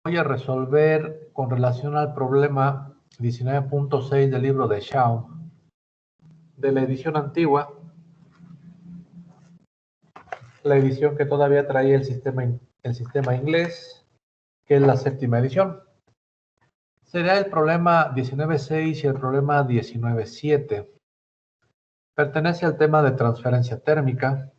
voy a resolver con relación al problema 19.6 del libro de Shaw, de la edición antigua, la edición que todavía traía el sistema inglés, que es la séptima edición. Sería el problema 19.6 y el problema 19.7. Pertenece al tema de transferencia térmica.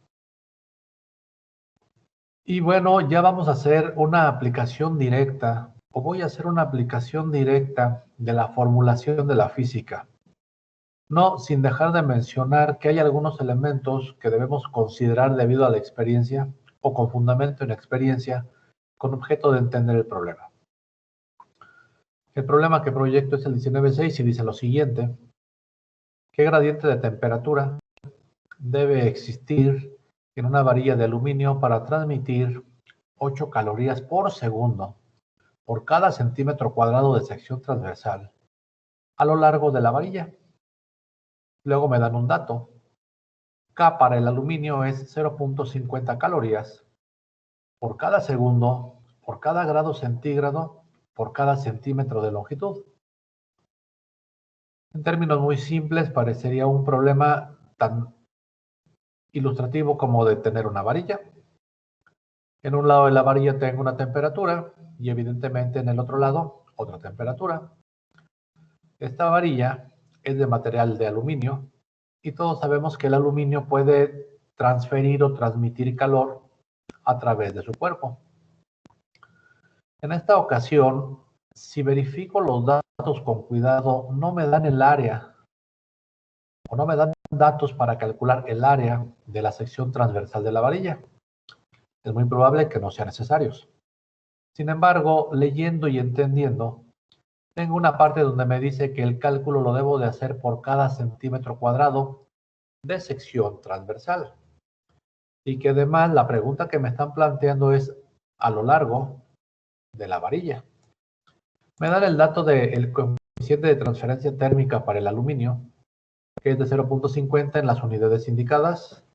Y bueno, ya vamos a hacer una aplicación directa, o voy a hacer una aplicación directa de la formulación de la física. No sin dejar de mencionar que hay algunos elementos que debemos considerar debido a la experiencia o con fundamento en experiencia con objeto de entender el problema. El problema que proyecto es el 19.6 y dice lo siguiente: ¿qué gradiente de temperatura debe existir en una varilla de aluminio para transmitir 8 calorías por segundo por cada centímetro cuadrado de sección transversal a lo largo de la varilla? Luego me dan un dato. K para el aluminio es 0.50 calorías por cada segundo, por cada grado centígrado, por cada centímetro de longitud. En términos muy simples, parecería un problema tan ilustrativo como de tener una varilla. En un lado de la varilla tengo una temperatura y evidentemente en el otro lado otra temperatura. Esta varilla es de material de aluminio y todos sabemos que el aluminio puede transferir o transmitir calor a través de su cuerpo. En esta ocasión, si verifico los datos con cuidado, no me dan el área o no me dan datos para calcular el área de la sección transversal de la varilla. Es muy probable que no sean necesarios. Sin embargo, leyendo y entendiendo, tengo una parte donde me dice que el cálculo lo debo de hacer por cada centímetro cuadrado de sección transversal. Y que además la pregunta que me están planteando es a lo largo de la varilla. Me dan el dato del coeficiente de transferencia térmica para el aluminio, que es de 0.50 en las unidades indicadas,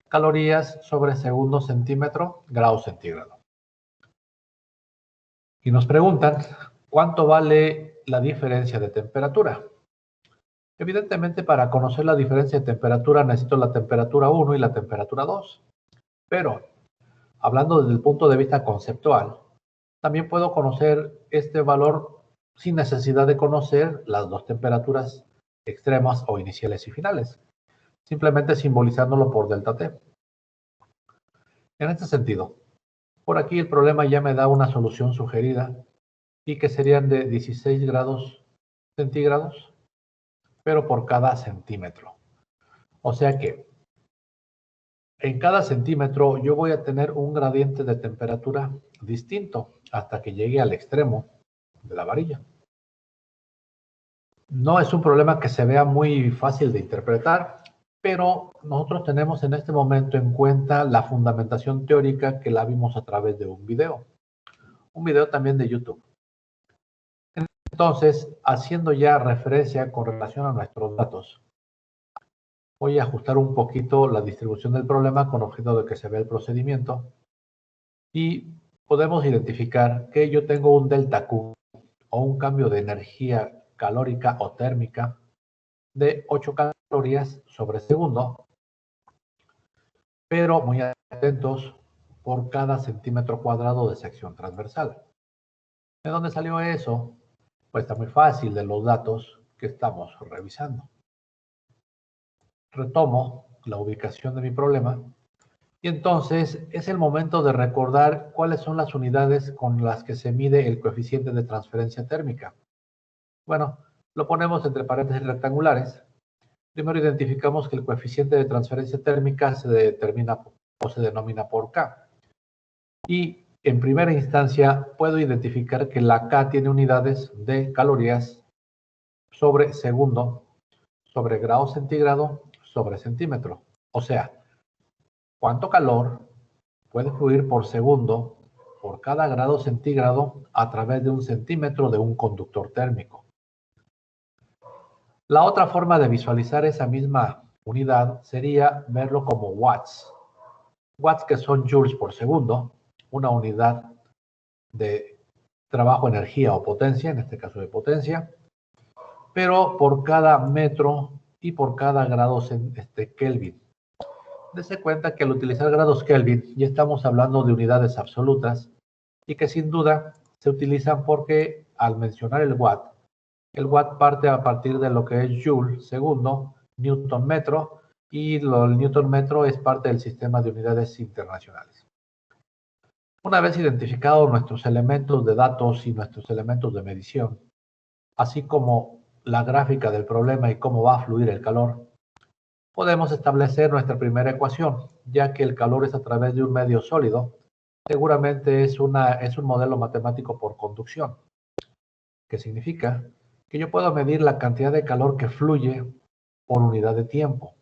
calorías sobre segundo centímetro, grado centígrado. Y nos preguntan, ¿cuánto vale la diferencia de temperatura? Evidentemente, para conocer la diferencia de temperatura necesito la temperatura 1 y la temperatura 2. Pero, hablando desde el punto de vista conceptual, también puedo conocer este valor sin necesidad de conocer las dos temperaturas extremas o iniciales y finales, simplemente simbolizándolo por delta T. En este sentido, por aquí el problema ya me da una solución sugerida y que serían de 16 grados centígrados, pero por cada centímetro. O sea que en cada centímetro yo voy a tener un gradiente de temperatura distinto hasta que llegue al extremo de la varilla. No es un problema que se vea muy fácil de interpretar, pero nosotros tenemos en este momento en cuenta la fundamentación teórica que la vimos a través de un video también de YouTube. Entonces, haciendo ya referencia con relación a nuestros datos, voy a ajustar un poquito la distribución del problema con objeto de que se vea el procedimiento y podemos identificar que yo tengo un delta Q o un cambio de energía calórica o térmica de 8 calorías sobre segundo, pero muy atentos, por cada centímetro cuadrado de sección transversal. ¿De dónde salió eso? Pues está muy fácil, de los datos que estamos revisando. Retomo la ubicación de mi problema y entonces es el momento de recordar cuáles son las unidades con las que se mide el coeficiente de transferencia térmica. Bueno, lo ponemos entre paréntesis rectangulares. Primero identificamos que el coeficiente de transferencia térmica se determina o se denomina por K. Y en primera instancia puedo identificar que la K tiene unidades de calorías sobre segundo, sobre grado centígrado, sobre centímetro. O sea, ¿cuánto calor puede fluir por segundo por cada grado centígrado a través de un centímetro de un conductor térmico? La otra forma de visualizar esa misma unidad sería verlo como watts. Watts, que son joules por segundo, una unidad de trabajo energía o potencia, en este caso de potencia, pero por cada metro y por cada grado Kelvin. Dese cuenta que al utilizar grados Kelvin ya estamos hablando de unidades absolutas y que sin duda se utilizan porque al mencionar el watt parte a partir de lo que es joule segundo, newton metro, y el newton metro es parte del sistema de unidades internacionales. Una vez identificados nuestros elementos de datos y nuestros elementos de medición, así como la gráfica del problema y cómo va a fluir el calor, podemos establecer nuestra primera ecuación, ya que el calor es a través de un medio sólido. Seguramente es un modelo matemático por conducción, que significa que yo puedo medir la cantidad de calor que fluye por unidad de tiempo.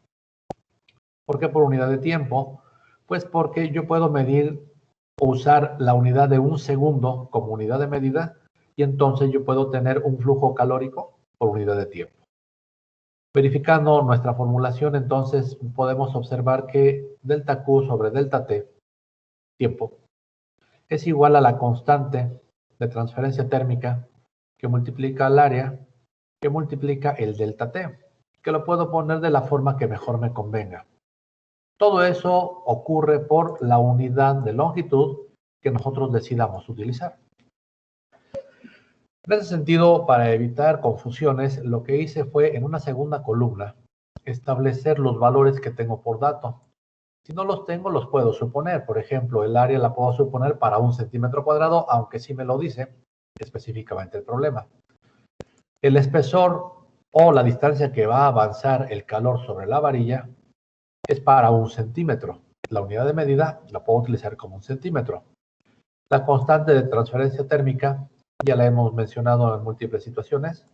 ¿Por qué por unidad de tiempo? Pues porque yo puedo medir o usar la unidad de un segundo como unidad de medida y entonces yo puedo tener un flujo calórico por unidad de tiempo. Verificando nuestra formulación, entonces podemos observar que delta Q sobre delta T, tiempo, es igual a la constante de transferencia térmica que multiplica el área, que multiplica el delta T, que lo puedo poner de la forma que mejor me convenga. Todo eso ocurre por la unidad de longitud que nosotros decidamos utilizar. En ese sentido, para evitar confusiones, lo que hice fue en una segunda columna establecer los valores que tengo por dato. Si no los tengo, los puedo suponer. Por ejemplo, el área la puedo suponer para 1 centímetro cuadrado, aunque sí me lo dice específicamente el problema. El espesor o la distancia que va a avanzar el calor sobre la varilla es para 1 centímetro. La unidad de medida la puedo utilizar como 1 centímetro. La constante de transferencia térmica, ya la hemos mencionado en múltiples situaciones,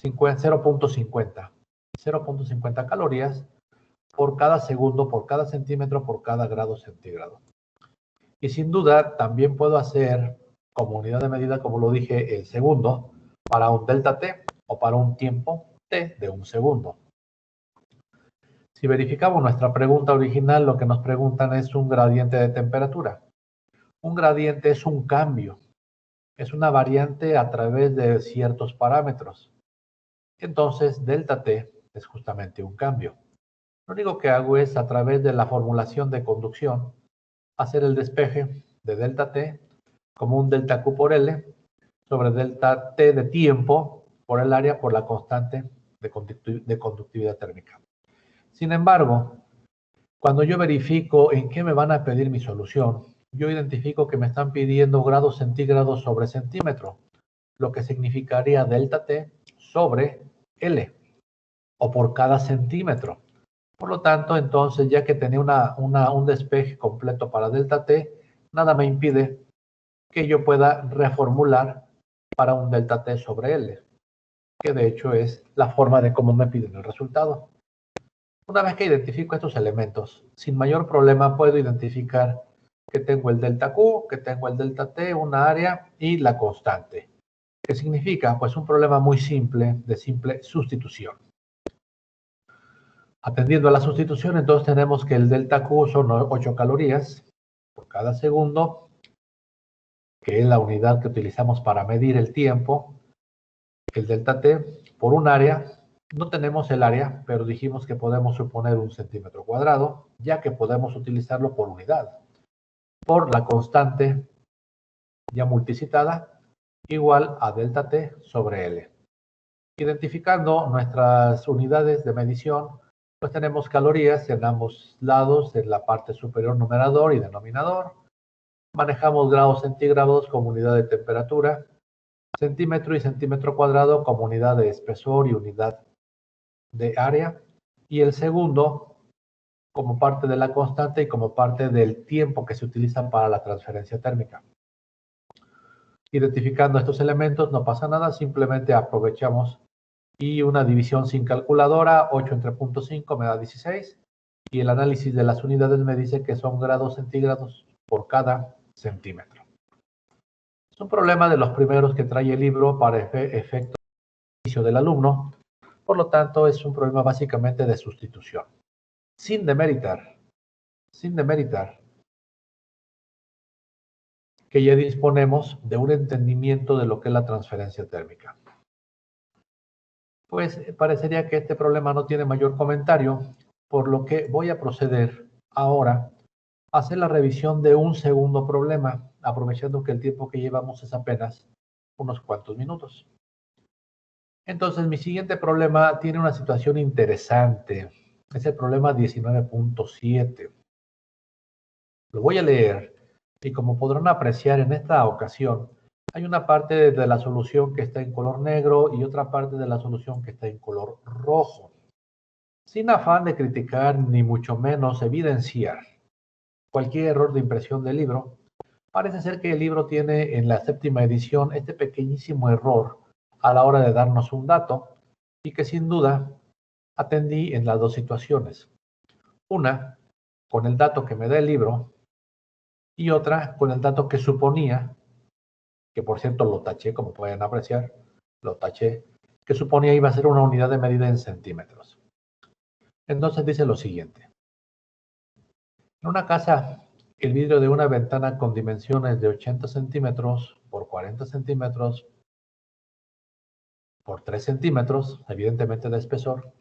0.50. 0.50 calorías por cada segundo, por cada centímetro, por cada grado centígrado. Y sin duda, también puedo hacer como unidad de medida, como lo dije, el segundo, para un delta T o para un tiempo T de 1 segundo. Si verificamos nuestra pregunta original, lo que nos preguntan es un gradiente de temperatura. Un gradiente es un cambio, es una variante a través de ciertos parámetros. Entonces, delta T es justamente un cambio. Lo único que hago es, a través de la formulación de conducción, hacer el despeje de delta T como un delta Q por L sobre delta T de tiempo por el área por la constante de conductividad térmica. Sin embargo, cuando yo verifico en qué me van a pedir mi solución, yo identifico que me están pidiendo grados centígrados sobre centímetro, lo que significaría delta T sobre L, o por cada centímetro. Por lo tanto, entonces, ya que tenía un despeje completo para delta T, nada me impide que yo pueda reformular para un delta T sobre L, que de hecho es la forma de cómo me piden el resultado. Una vez que identifico estos elementos, sin mayor problema puedo identificar que tengo el delta Q, que tengo el delta T, una área y la constante. ¿Qué significa? Pues un problema muy simple, de simple sustitución. Atendiendo a la sustitución, entonces tenemos que el delta Q son 8 calorías por cada segundo, que es la unidad que utilizamos para medir el tiempo. El delta T por un área. No tenemos el área, pero dijimos que podemos suponer 1 centímetro cuadrado, ya que podemos utilizarlo por unidad. Por la constante ya multicitada, igual a delta T sobre L. Identificando nuestras unidades de medición, pues tenemos calorías en ambos lados, en la parte superior numerador y denominador. Manejamos grados centígrados como unidad de temperatura, centímetro y centímetro cuadrado como unidad de espesor y unidad de área, y el segundo como parte de la constante y como parte del tiempo que se utiliza para la transferencia térmica. Identificando estos elementos no pasa nada, simplemente aprovechamos y una división sin calculadora, 8 entre 0.5 me da 16, y el análisis de las unidades me dice que son grados centígrados por cada centímetro. Es un problema de los primeros que trae el libro para efecto del alumno, por lo tanto es un problema básicamente de sustitución. Sin demeritar que ya disponemos de un entendimiento de lo que es la transferencia térmica. Pues parecería que este problema no tiene mayor comentario, por lo que voy a proceder ahora a hacer la revisión de un segundo problema, aprovechando que el tiempo que llevamos es apenas unos cuantos minutos. Entonces, mi siguiente problema tiene una situación interesante. Es el problema 19.7. Lo voy a leer y como podrán apreciar en esta ocasión, hay una parte de la solución que está en color negro y otra parte de la solución que está en color rojo. Sin afán de criticar ni mucho menos evidenciar cualquier error de impresión del libro, parece ser que el libro tiene en la 7ª edición este pequeñísimo error a la hora de darnos un dato y que sin duda atendí en las dos situaciones. Una, con el dato que me da el libro y otra con el dato que suponía, que por cierto lo taché, como pueden apreciar, lo taché, que suponía iba a ser una unidad de medida en centímetros. Entonces dice lo siguiente. En una casa, el vidrio de una ventana con dimensiones de 80 centímetros por 40 centímetros por 3 centímetros, evidentemente de espesor,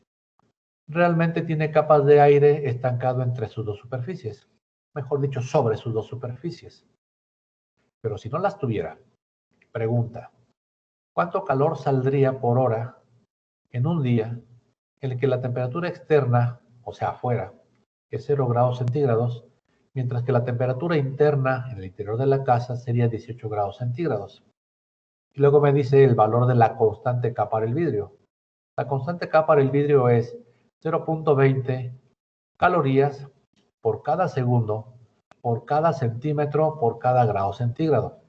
realmente tiene capas de aire estancado entre sus dos superficies. Mejor dicho, sobre sus dos superficies. Pero si no las tuviera, pregunta, ¿cuánto calor saldría por hora en un día en el que la temperatura externa, o sea, afuera, es 0 grados centígrados, mientras que la temperatura interna en el interior de la casa sería 18 grados centígrados? Y luego me dice el valor de la constante K para el vidrio. La constante K para el vidrio es 0.20 calorías por cada segundo, por cada centímetro, por cada grado centígrado.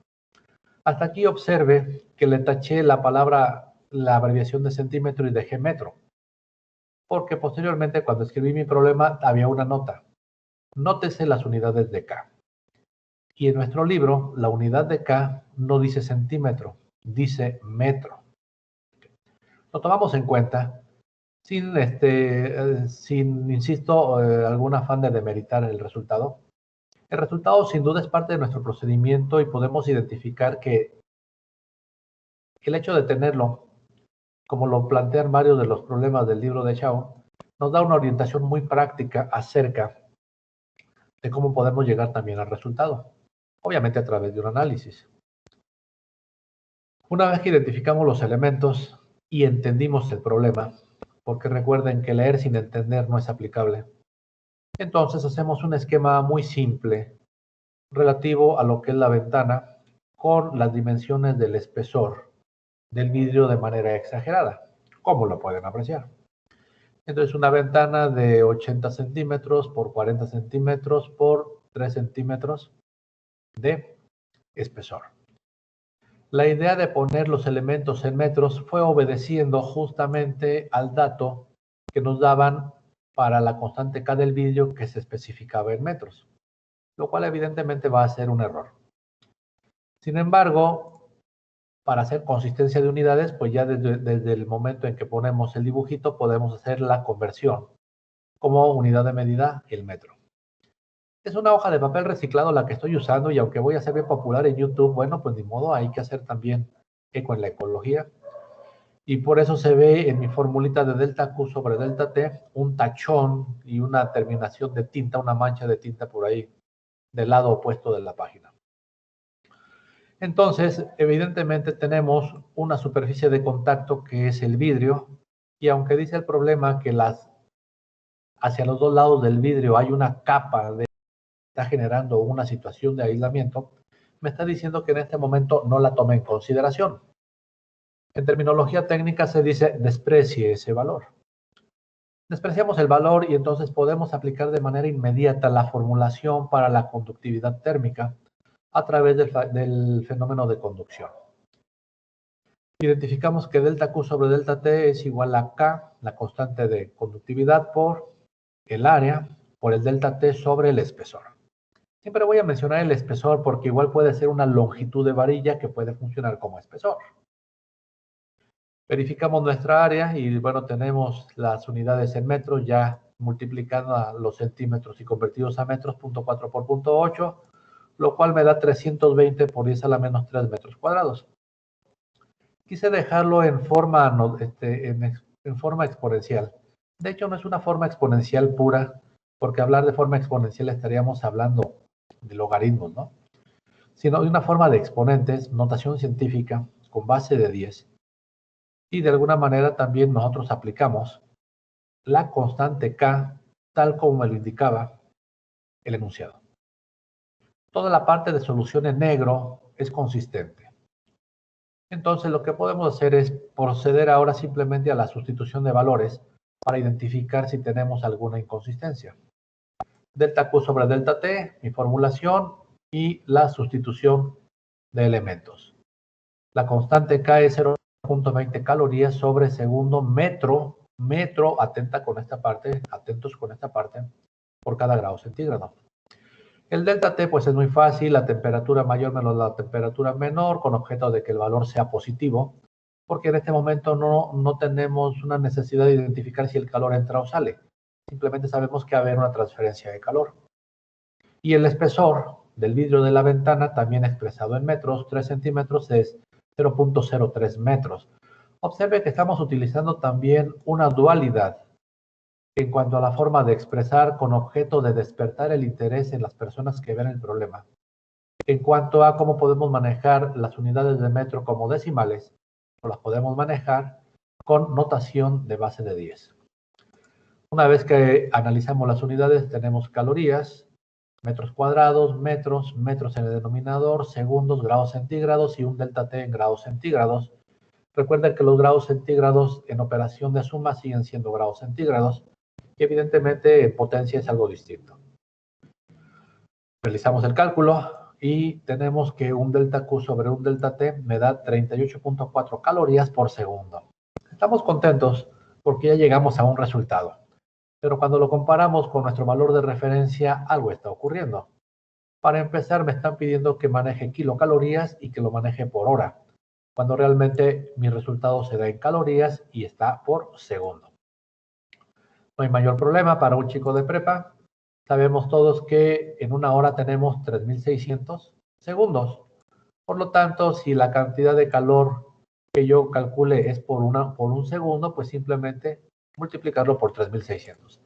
Hasta aquí observe que le taché la abreviación de centímetro y dejé metro, porque posteriormente cuando escribí mi problema había una nota. Nótese las unidades de K. Y en nuestro libro, la unidad de K no dice centímetro, dice metro. Lo tomamos en cuenta sin, insisto, algún afán de demeritar el resultado. El resultado sin duda es parte de nuestro procedimiento y podemos identificar que el hecho de tenerlo, como lo plantean varios de los problemas del libro de Xiao, nos da una orientación muy práctica acerca de cómo podemos llegar también al resultado, obviamente a través de un análisis. Una vez que identificamos los elementos y entendimos el problema, porque recuerden que leer sin entender no es aplicable, entonces hacemos un esquema muy simple relativo a lo que es la ventana con las dimensiones del espesor del vidrio de manera exagerada, como lo pueden apreciar. Entonces una ventana de 80 centímetros por 40 centímetros por 3 centímetros de espesor. La idea de poner los elementos en metros fue obedeciendo justamente al dato que nos daban para la constante K del vidrio que se especificaba en metros, lo cual evidentemente va a ser un error. Sin embargo, para hacer consistencia de unidades, pues ya desde el momento en que ponemos el dibujito podemos hacer la conversión como unidad de medida el metro. Es una hoja de papel reciclado la que estoy usando y aunque voy a ser bien popular en YouTube, bueno, pues ni modo, hay que hacer también eco en la ecología. Y por eso se ve en mi formulita de delta Q sobre delta T un tachón y una terminación de tinta, una mancha de tinta por ahí del lado opuesto de la página. Entonces, evidentemente tenemos una superficie de contacto que es el vidrio y aunque dice el problema que hacia los dos lados del vidrio hay una capa que está generando una situación de aislamiento, me está diciendo que en este momento no la tome en consideración. En terminología técnica se dice desprecie ese valor. Despreciamos el valor y entonces podemos aplicar de manera inmediata la formulación para la conductividad térmica a través del fenómeno de conducción. Identificamos que delta Q sobre delta T es igual a K, la constante de conductividad, por el área, por el delta T sobre el espesor. Siempre voy a mencionar el espesor porque igual puede ser una longitud de varilla que puede funcionar como espesor. Verificamos nuestra área y bueno, tenemos las unidades en metros ya multiplicando a los centímetros y convertidos a metros, 0.4 por 0.8, lo cual me da 320 por 10 a la menos 3 metros cuadrados. Quise dejarlo en forma, en forma exponencial. De hecho, no es una forma exponencial pura, porque hablar de forma exponencial estaríamos hablando de logaritmos, ¿no? Sino de una forma de exponentes, notación científica, con base de 10. Y de alguna manera también nosotros aplicamos la constante K, tal como me lo indicaba el enunciado. Toda la parte de solución en negro es consistente. Entonces lo que podemos hacer es proceder ahora simplemente a la sustitución de valores para identificar si tenemos alguna inconsistencia. Delta Q sobre delta T, mi formulación y la sustitución de elementos. La constante K es 0.20 calorías sobre segundo metro, atentos con esta parte, por cada grado centígrado. El delta T pues es muy fácil, la temperatura mayor menos la temperatura menor, con objeto de que el valor sea positivo, porque en este momento no tenemos una necesidad de identificar si el calor entra o sale. Simplemente sabemos que va a haber una transferencia de calor. Y el espesor del vidrio de la ventana, también expresado en metros, 3 centímetros es 0.03 metros. Observe que estamos utilizando también una dualidad en cuanto a la forma de expresar con objeto de despertar el interés en las personas que ven el problema. En cuanto a cómo podemos manejar las unidades de metro como decimales, o las podemos manejar con notación de base de 10. Una vez que analizamos las unidades, tenemos calorías, metros cuadrados, metros en el denominador, segundos, grados centígrados y un delta T en grados centígrados. Recuerden que los grados centígrados en operación de suma siguen siendo grados centígrados y evidentemente en potencia es algo distinto. Realizamos el cálculo y tenemos que un delta Q sobre un delta T me da 38.4 calorías por segundo. Estamos contentos porque ya llegamos a un resultado. Pero cuando lo comparamos con nuestro valor de referencia, algo está ocurriendo. Para empezar, me están pidiendo que maneje kilocalorías y que lo maneje por hora, cuando realmente mi resultado se da en calorías y está por segundo. No hay mayor problema para un chico de prepa. Sabemos todos que en una hora tenemos 3.600 segundos. Por lo tanto, si la cantidad de calor que yo calcule es por un segundo, pues simplemente multiplicarlo por 3.600.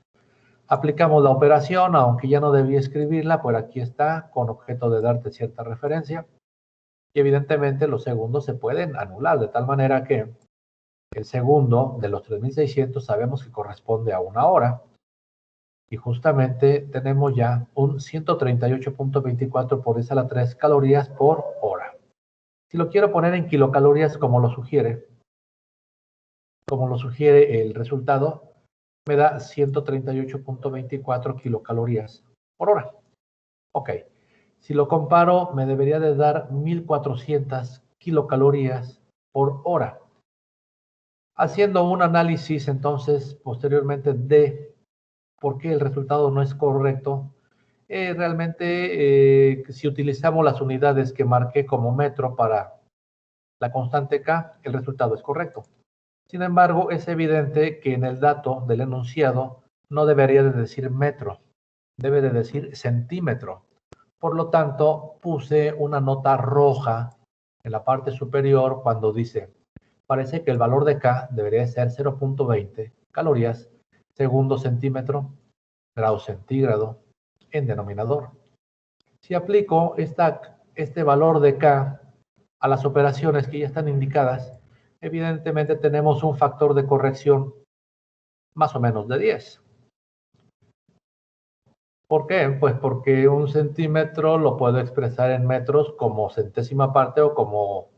Aplicamos la operación, aunque ya no debí escribirla, por aquí está, con objeto de darte cierta referencia. Y evidentemente los segundos se pueden anular, de tal manera que el segundo de los 3.600 sabemos que corresponde a una hora. Y justamente tenemos ya un 138.24 por 10 a la 3 calorías por hora. Si lo quiero poner en kilocalorías como lo sugiere el resultado, me da 138.24 kilocalorías por hora. Ok, si lo comparo, me debería de dar 1.400 kilocalorías por hora. Haciendo un análisis, entonces, posteriormente de por qué el resultado no es correcto, realmente, si utilizamos las unidades que marqué como metro para la constante K, el resultado es correcto. Sin embargo, es evidente que en el dato del enunciado no debería de decir metro, debe de decir centímetro. Por lo tanto, puse una nota roja en la parte superior cuando dice, parece que el valor de K debería ser 0.20 calorías, segundo centímetro, grado centígrado, en denominador. Si aplico este valor de K a las operaciones que ya están indicadas, evidentemente tenemos un factor de corrección más o menos de 10. ¿Por qué? Pues porque un centímetro lo puedo expresar en metros como centésima parte o como,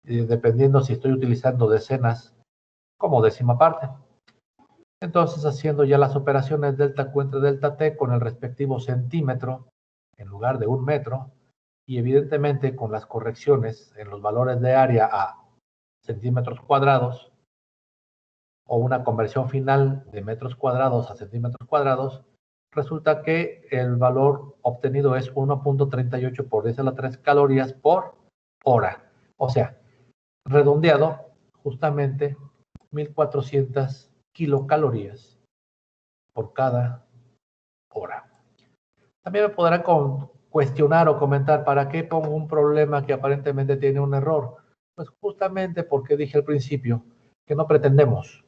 dependiendo si estoy utilizando decenas, como décima parte. Entonces, haciendo ya las operaciones delta Q entre delta T con el respectivo centímetro en lugar de un metro, y evidentemente con las correcciones en los valores de área a centímetros cuadrados, o una conversión final de metros cuadrados a centímetros cuadrados, resulta que el valor obtenido es 1.38 por 10 a la 3 calorías por hora. O sea, redondeado, justamente 1.400 kilocalorías por cada hora. También me podrán cuestionar o comentar, ¿para qué pongo un problema que aparentemente tiene un error? Pues justamente porque dije al principio que no pretendemos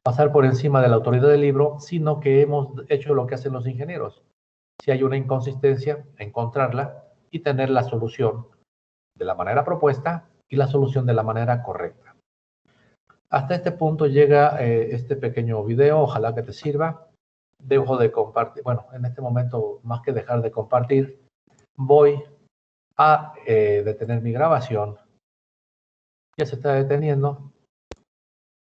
pasar por encima de la autoridad del libro, sino que hemos hecho lo que hacen los ingenieros. Si hay una inconsistencia, encontrarla y tener la solución de la manera propuesta y la solución de la manera correcta. Hasta este punto llega este pequeño video, ojalá que te sirva. Dejo de compartir, bueno, en este momento, más que dejar de compartir, voy a detener mi grabación. Ya se está deteniendo.